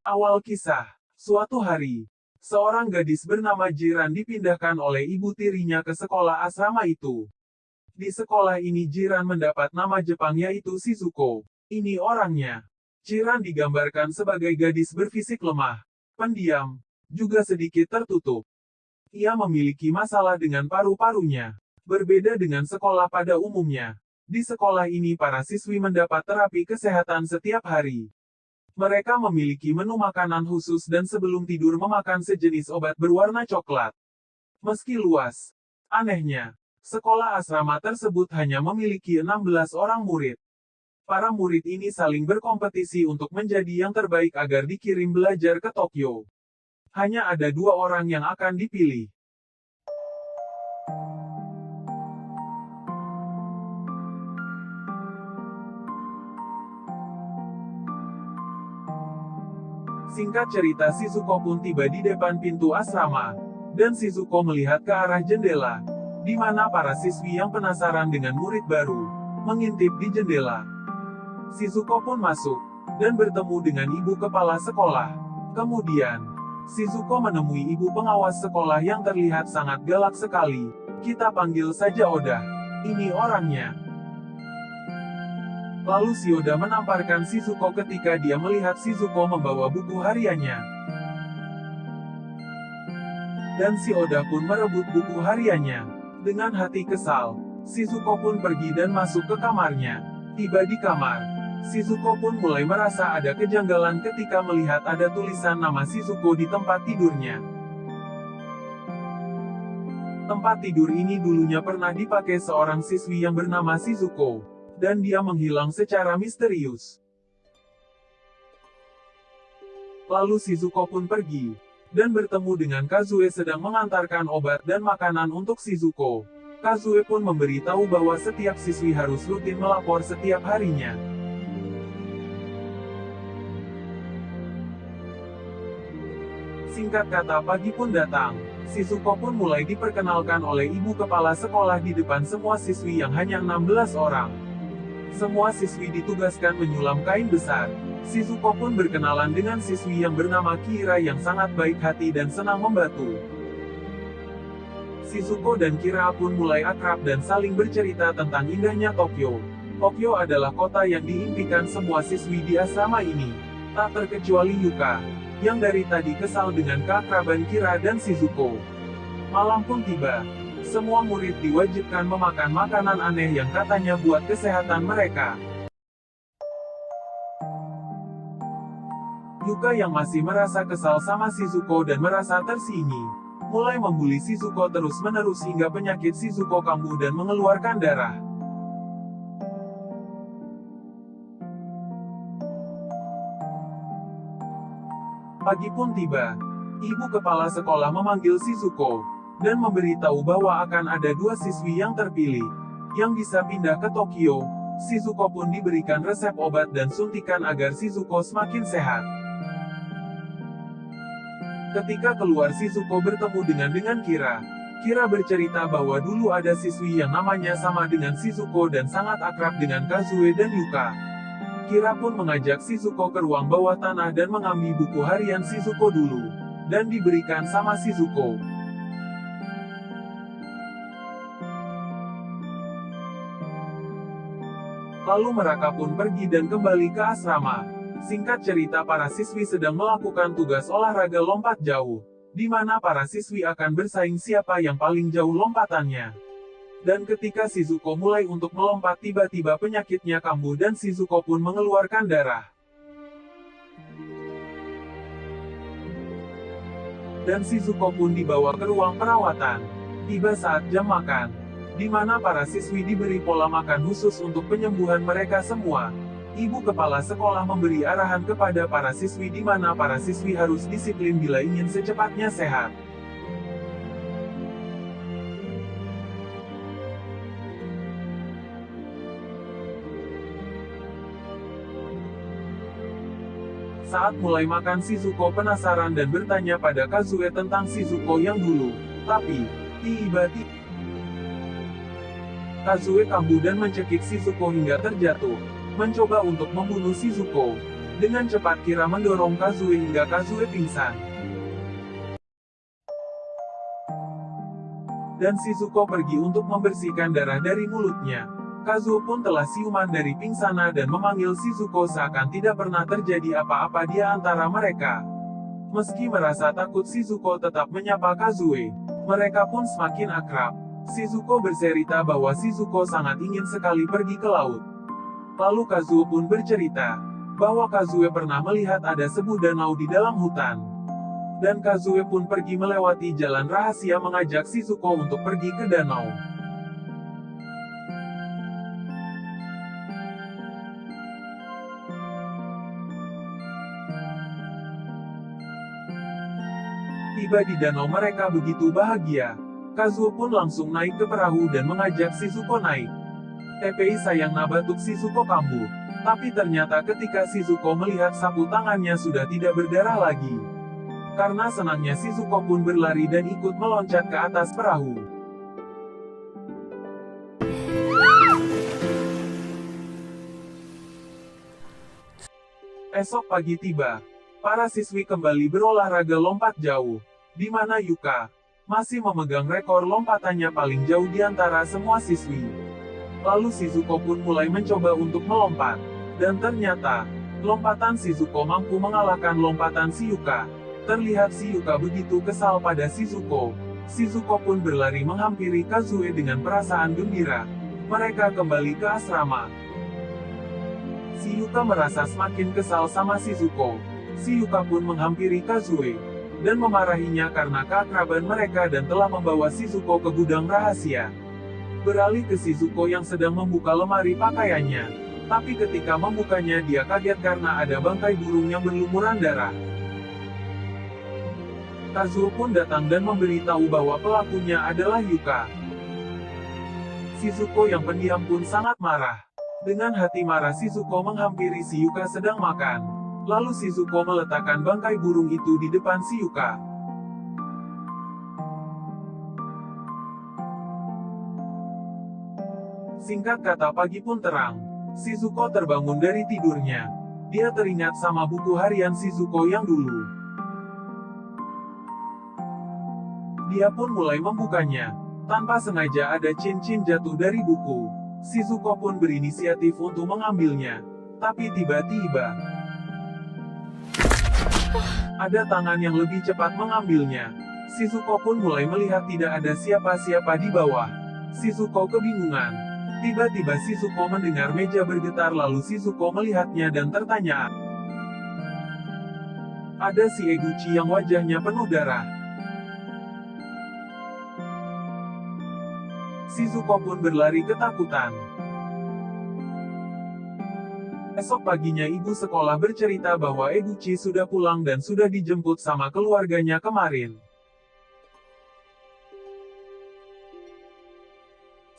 Awal kisah. Suatu hari, seorang gadis bernama Jiran dipindahkan oleh ibu tirinya ke sekolah asrama itu. Di sekolah ini Jiran mendapat nama Jepang yaitu Shizuko. Ini orangnya. Jiran digambarkan sebagai gadis berfisik lemah, pendiam, juga sedikit tertutup. Ia memiliki masalah dengan paru-parunya. Berbeda dengan sekolah pada umumnya. Di sekolah ini para siswi mendapat terapi kesehatan setiap hari. Mereka memiliki menu makanan khusus dan sebelum tidur memakan sejenis obat berwarna coklat. Meski luas, anehnya, sekolah asrama tersebut hanya memiliki 16 orang murid. Para murid ini saling berkompetisi untuk menjadi yang terbaik agar dikirim belajar ke Tokyo. Hanya ada 2 orang yang akan dipilih. Singkat cerita, Shizuko pun tiba di depan pintu asrama. Dan Shizuko melihat ke arah jendela, di mana para siswi yang penasaran dengan murid baru, mengintip di jendela. Shizuko pun masuk, dan bertemu dengan ibu kepala sekolah. Kemudian, Shizuko menemui ibu pengawas sekolah yang terlihat sangat galak sekali. Kita panggil saja Oda. Ini orangnya. Lalu si Oda menamparkan Shizuko ketika dia melihat Shizuko membawa buku hariannya. Dan si Oda pun merebut buku hariannya. Dengan hati kesal, Shizuko pun pergi dan masuk ke kamarnya. Tiba di kamar, Shizuko pun mulai merasa ada kejanggalan ketika melihat ada tulisan nama Shizuko di tempat tidurnya. Tempat tidur ini dulunya pernah dipakai seorang siswi yang bernama Shizuko. Dan dia menghilang secara misterius. Lalu Shizuko pun pergi, dan bertemu dengan Kazue sedang mengantarkan obat dan makanan untuk Shizuko. Kazue pun memberitahu bahwa setiap siswi harus rutin melapor setiap harinya. Singkat kata, pagi pun datang. Shizuko pun mulai diperkenalkan oleh ibu kepala sekolah di depan semua siswi yang hanya 16 orang. Semua siswi ditugaskan menyulam kain besar. Shizuko pun berkenalan dengan siswi yang bernama Kira yang sangat baik hati dan senang membantu. Shizuko dan Kira pun mulai akrab dan saling bercerita tentang indahnya Tokyo. Tokyo adalah kota yang diimpikan semua siswi di asrama ini. Tak terkecuali Yuka, yang dari tadi kesal dengan keakraban Kira dan Shizuko. Malam pun tiba. Semua murid diwajibkan memakan makanan aneh yang katanya buat kesehatan mereka. Yuka yang masih merasa kesal sama Shizuko dan merasa tersinggung, mulai membuli Shizuko terus-menerus hingga penyakit Shizuko kambuh dan mengeluarkan darah. Pagi pun tiba. Ibu kepala sekolah memanggil Shizuko dan memberitahu bahwa akan ada 2 siswi yang terpilih, yang bisa pindah ke Tokyo. Shizuko pun diberikan resep obat dan suntikan agar Shizuko semakin sehat. Ketika keluar, Shizuko bertemu dengan Kira. Kira bercerita bahwa dulu ada siswi yang namanya sama dengan Shizuko dan sangat akrab dengan Kazue dan Yuka. Kira pun mengajak Shizuko ke ruang bawah tanah dan mengambil buku harian Shizuko dulu, dan diberikan sama Shizuko. Lalu mereka pun pergi dan kembali ke asrama. Singkat cerita, para siswi sedang melakukan tugas olahraga lompat jauh, di mana para siswi akan bersaing siapa yang paling jauh lompatannya. Dan ketika Shizuko mulai untuk melompat, tiba-tiba penyakitnya kambuh dan Shizuko pun mengeluarkan darah. Dan Shizuko pun dibawa ke ruang perawatan. Tiba saat jam makan, di mana para siswi diberi pola makan khusus untuk penyembuhan mereka semua. Ibu kepala sekolah memberi arahan kepada para siswi di mana para siswi harus disiplin bila ingin secepatnya sehat. Saat mulai makan, Shizuko penasaran dan bertanya pada Kazue tentang Shizuko yang dulu. Tapi, tiba-tiba Kazue kambuh dan mencekik Shizuko hingga terjatuh, mencoba untuk membunuh Shizuko. Dengan cepat Kira mendorong Kazue hingga Kazue pingsan. Dan Shizuko pergi untuk membersihkan darah dari mulutnya. Kazuo pun telah siuman dari pingsana dan memanggil Shizuko seakan tidak pernah terjadi apa-apa di antara mereka. Meski merasa takut, Shizuko tetap menyapa Kazue. Mereka pun semakin akrab. Shizuko bercerita bahwa Shizuko sangat ingin sekali pergi ke laut. Lalu Kazuo pun bercerita bahwa Kazue pernah melihat ada sebuah danau di dalam hutan. Dan Kazue pun pergi melewati jalan rahasia mengajak Shizuko untuk pergi ke danau. Tiba di danau mereka begitu bahagia. Kazuo pun langsung naik ke perahu dan mengajak Shizuko naik. TPI sayang Nabatuk Shizuko kambuh. Tapi ternyata ketika Shizuko melihat sapu tangannya sudah tidak berdarah lagi. Karena senangnya Shizuko pun berlari dan ikut meloncat ke atas perahu. Esok pagi tiba. Para siswi kembali berolahraga lompat jauh. Di mana Yuka masih memegang rekor lompatannya paling jauh di antara semua siswi. Lalu Shizuko pun mulai mencoba untuk melompat. Dan ternyata, lompatan Shizuko mampu mengalahkan lompatan si Yuka. Terlihat si Yuka begitu kesal pada Shizuko. Shizuko pun berlari menghampiri Kazue dengan perasaan gembira. Mereka kembali ke asrama. Si Yuka merasa semakin kesal sama Shizuko. Si Yuka pun menghampiri Kazue dan memarahinya karena keakraban mereka dan telah membawa Shizuko ke gudang rahasia. Beralih ke Shizuko yang sedang membuka lemari pakaiannya. Tapi ketika membukanya dia kaget karena ada bangkai burung yang berlumuran darah. Kazuo pun datang dan memberitahu bahwa pelakunya adalah Yuka. Shizuko yang pendiam pun sangat marah. Dengan hati marah Shizuko menghampiri si Yuka sedang makan. Lalu Shizuko meletakkan bangkai burung itu di depan si Yuka. Singkat kata pagi pun terang. Shizuko terbangun dari tidurnya. Dia teringat sama buku harian Shizuko yang dulu. Dia pun mulai membukanya. Tanpa sengaja ada cincin jatuh dari buku. Shizuko pun berinisiatif untuk mengambilnya. Tapi tiba-tiba ada tangan yang lebih cepat mengambilnya. Shizuko pun mulai melihat tidak ada siapa-siapa di bawah. Shizuko kebingungan. Tiba-tiba Shizuko mendengar meja bergetar lalu Shizuko melihatnya dan tertanya. Ada si Eguchi yang wajahnya penuh darah. Shizuko pun berlari ketakutan. Esok paginya ibu sekolah bercerita bahwa Eguchi sudah pulang dan sudah dijemput sama keluarganya kemarin.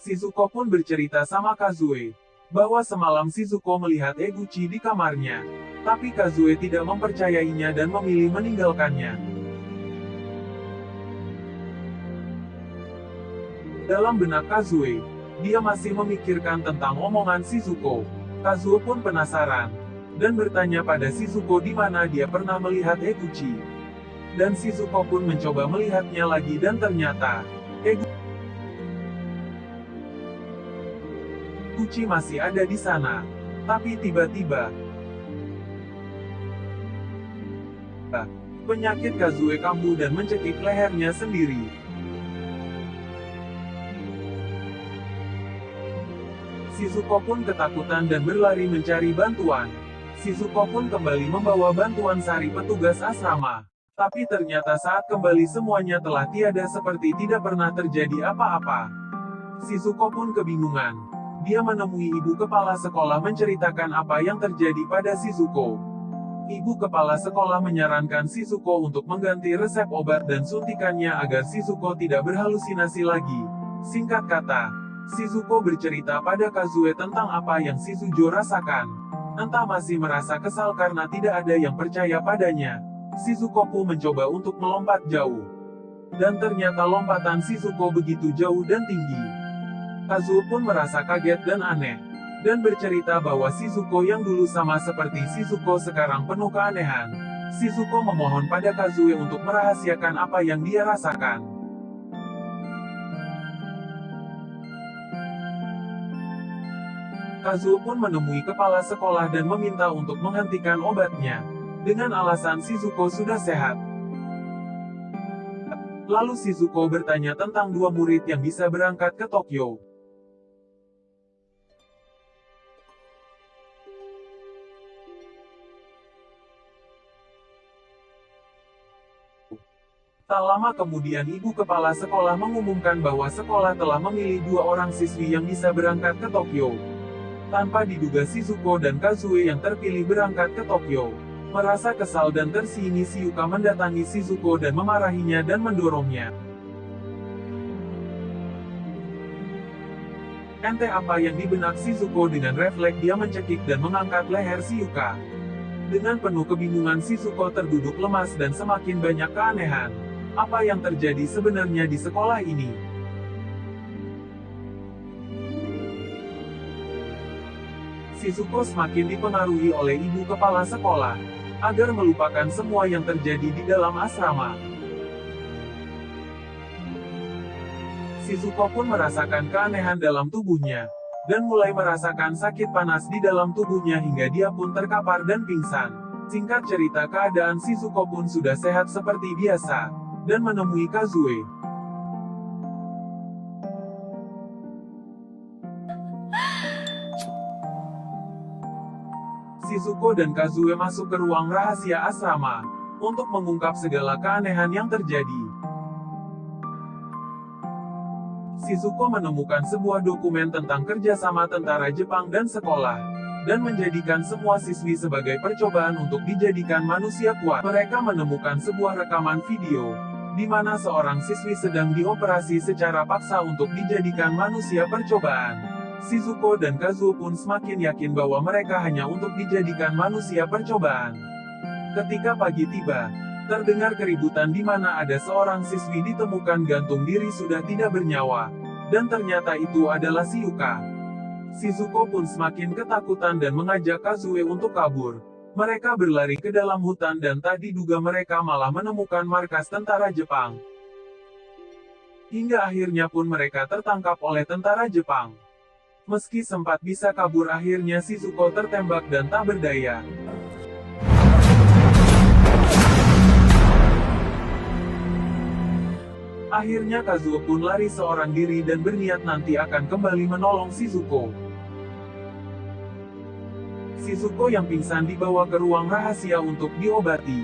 Shizuko pun bercerita sama Kazue bahwa semalam Shizuko melihat Eguchi di kamarnya. Tapi Kazue tidak mempercayainya dan memilih meninggalkannya. Dalam benak Kazue, dia masih memikirkan tentang omongan Shizuko. Kazuo pun penasaran dan bertanya pada Shizuko di mana dia pernah melihat Eguchi. Dan Shizuko pun mencoba melihatnya lagi dan ternyata Eguchi masih ada di sana. Tapi tiba-tiba penyakit Kazue kambuh dan mencekik lehernya sendiri. Shizuko pun ketakutan dan berlari mencari bantuan. Shizuko pun kembali membawa bantuan sari petugas asrama. Tapi ternyata saat kembali semuanya telah tiada seperti tidak pernah terjadi apa-apa. Shizuko pun kebingungan. Dia menemui ibu kepala sekolah menceritakan apa yang terjadi pada Shizuko. Ibu kepala sekolah menyarankan Shizuko untuk mengganti resep obat dan suntikannya agar Shizuko tidak berhalusinasi lagi. Singkat kata, Shizuko bercerita pada Kazue tentang apa yang Shizujo rasakan. Entah masih merasa kesal karena tidak ada yang percaya padanya. Shizuko pun mencoba untuk melompat jauh. Dan ternyata lompatan Shizuko begitu jauh dan tinggi. Kazuo pun merasa kaget dan aneh. dan bercerita bahwa Shizuko yang dulu sama seperti Shizuko sekarang penuh keanehan. Shizuko memohon pada Kazue untuk merahasiakan apa yang dia rasakan. Kazuo pun menemui kepala sekolah dan meminta untuk menghentikan obatnya, dengan alasan Shizuko sudah sehat. Lalu Shizuko bertanya tentang 2 murid yang bisa berangkat ke Tokyo. Tak lama kemudian ibu kepala sekolah mengumumkan bahwa sekolah telah memilih 2 orang siswi yang bisa berangkat ke Tokyo. Tanpa diduga Shizuko dan Kazue yang terpilih berangkat ke Tokyo. Merasa kesal dan tersinggung, Shizuka mendatangi Shizuko dan memarahinya dan mendorongnya. Ente apa yang di benak Shizuko? Dengan refleks dia mencekik dan mengangkat leher Shizuka. Dengan penuh kebingungan Shizuko terduduk lemas dan semakin banyak keanehan. Apa yang terjadi sebenarnya di sekolah ini? Shizuko semakin dipengaruhi oleh ibu kepala sekolah, agar melupakan semua yang terjadi di dalam asrama. Shizuko pun merasakan keanehan dalam tubuhnya, dan mulai merasakan sakit panas di dalam tubuhnya hingga dia pun terkapar dan pingsan. Singkat cerita, keadaan Shizuko pun sudah sehat seperti biasa, dan menemui Kazue. Shizuko dan Kazue masuk ke ruang rahasia asrama, untuk mengungkap segala keanehan yang terjadi. Shizuko menemukan sebuah dokumen tentang kerjasama tentara Jepang dan sekolah, dan menjadikan semua siswi sebagai percobaan untuk dijadikan manusia kuat. Mereka menemukan sebuah rekaman video, di mana seorang siswi sedang dioperasi secara paksa untuk dijadikan manusia percobaan. Shizuko dan Kazuo pun semakin yakin bahwa mereka hanya untuk dijadikan manusia percobaan. Ketika pagi tiba, terdengar keributan di mana ada seorang siswi ditemukan gantung diri sudah tidak bernyawa, dan ternyata itu adalah Shizuka. Shizuko pun semakin ketakutan dan mengajak Kazue untuk kabur. Mereka berlari ke dalam hutan dan tak diduga mereka malah menemukan markas tentara Jepang. Hingga akhirnya pun mereka tertangkap oleh tentara Jepang. Meski sempat bisa kabur, akhirnya Shizuko tertembak dan tak berdaya. Akhirnya Kazuo pun lari seorang diri dan berniat nanti akan kembali menolong Shizuko. Shizuko yang pingsan dibawa ke ruang rahasia untuk diobati.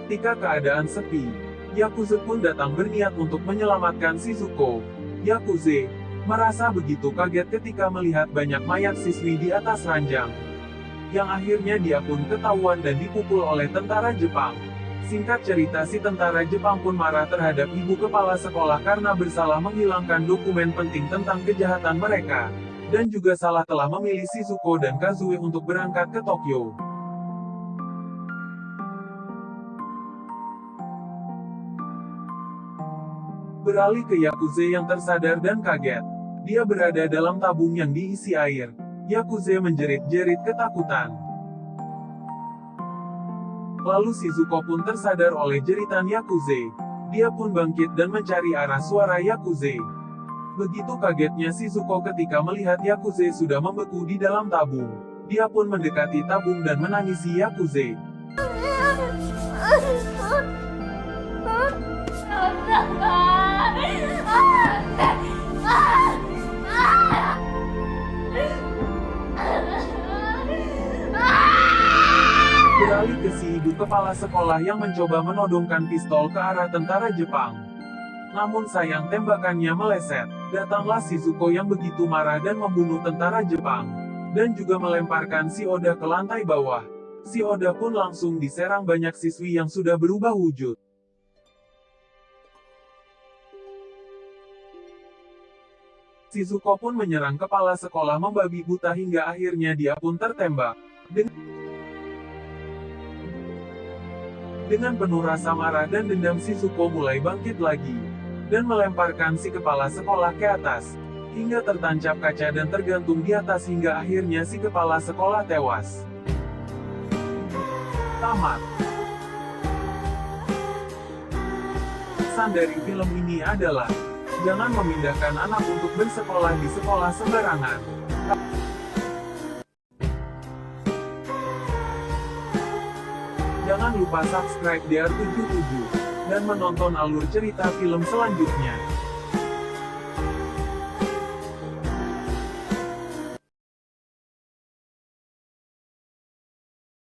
Ketika keadaan sepi, Yakuze pun datang berniat untuk menyelamatkan Shizuko. Yakuze merasa begitu kaget ketika melihat banyak mayat siswi di atas ranjang, yang akhirnya dia pun ketahuan dan dipukul oleh tentara Jepang. Singkat cerita, si tentara Jepang pun marah terhadap ibu kepala sekolah karena bersalah menghilangkan dokumen penting tentang kejahatan mereka, dan juga salah telah memilih Shizuko dan Kazue untuk berangkat ke Tokyo. Beralih ke Yakuze yang tersadar dan kaget. Dia berada dalam tabung yang diisi air. Yakuze menjerit-jerit ketakutan. Lalu Shizuko pun tersadar oleh jeritan Yakuze. Dia pun bangkit dan mencari arah suara Yakuze. Begitu kagetnya Shizuko ketika melihat Yakuze sudah membeku di dalam tabung. Dia pun mendekati tabung dan menangisi Yakuze. Beralih ke si ibu kepala sekolah yang mencoba menodongkan pistol ke arah tentara Jepang. Namun sayang, tembakannya meleset. Datanglah Shizuko yang begitu marah dan membunuh tentara Jepang, dan juga melemparkan si Oda ke lantai bawah. Si Oda pun langsung diserang banyak siswi yang sudah berubah wujud. Shizuko pun menyerang kepala sekolah membabi buta hingga akhirnya dia pun tertembak. Dengan penuh rasa marah dan dendam, Shizuko mulai bangkit lagi. dan melemparkan si kepala sekolah ke atas, hingga tertancap kaca dan tergantung di atas hingga akhirnya si kepala sekolah tewas. Tamat. Pesan dari film ini adalah, jangan memindahkan anak untuk bersekolah di sekolah sembarangan. Jangan lupa subscribe DR77, dan menonton alur cerita film selanjutnya.